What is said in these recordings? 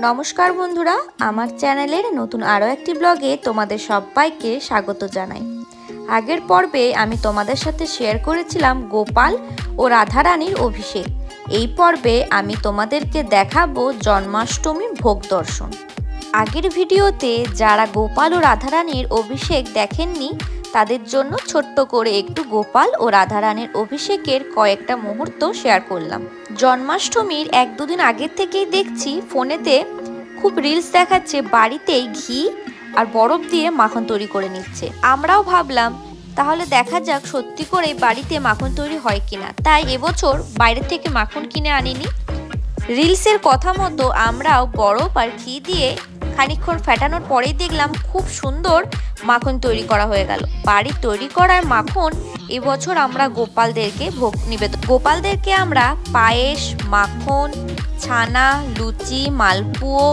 নমস্কার বন্ধুরা, আমার চ্যানেলের নতুন আরও একটি ব্লগে তোমাদের সবাইকে স্বাগত জানাই। আগের পর্বে আমি তোমাদের সাথে শেয়ার করেছিলাম গোপাল ও রাধারানীর অভিষেক। এই পর্বে আমি তোমাদেরকে দেখাবো জন্মাষ্টমী ভোগ দর্শন। আগের ভিডিওতে যারা গোপাল ও রাধারানীর অভিষেক দেখেননি তাদের জন্য ছোট্ট করে একটু গোপাল ও রাধারানীর অভিষেকের কয়েকটা মুহূর্ত শেয়ার করলাম। জন্মাষ্টমীর 1-2 দিন আগের থেকেই দেখছি ফোনেতে খুব রিলস দেখাচ্ছে বাড়িতেই ঘি আর বরফ দিয়ে মাখন তৈরি করে নিচ্ছে। আমরাও ভাবলাম তাহলে দেখা যাক সত্যি করে বাড়িতে মাখন তৈরি হয় কিনা। তাই এবছর বাইরে থেকে মাখন কিনে আনিনি। রিলসের কথা মতো আমরাও বরফ আর ঘি দিয়ে খানিকক্ষণ ফেটানোর পরেই দেখলাম খুব সুন্দর মাখন তৈরি করা হয়ে গেল। বাড়ির তৈরি করার মাখন এবছর আমরা গোপালদেরকে ভোগ নিবেদন। গোপালদেরকে আমরা পায়েস, মাখন, ছানা, লুচি, মালপুয়ো,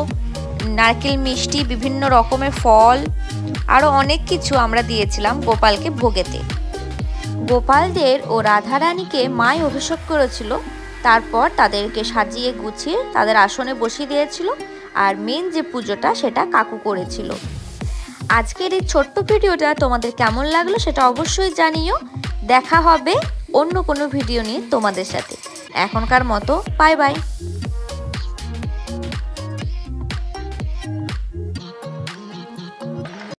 নারকেল মিষ্টি, বিভিন্ন রকমের ফল আরও অনেক কিছু আমরা দিয়েছিলাম গোপালকে ভোগেতে। গোপালদের ও রাধারানীকে মাই অভিষেক করেছিল, তারপর তাদেরকে সাজিয়ে গুছিয়ে তাদের আসনে বসিয়ে দিয়েছিল, আর মেন যে পুজোটা সেটা কাকু করেছিল। আজকের এই ছোট্ট ভিডিওটা তোমাদের কেমন লাগলো সেটা অবশ্যই জানিও। দেখা হবে অন্য কোনো ভিডিও নিয়ে তোমাদের সাথে। এখনকার মতো বাই বাই।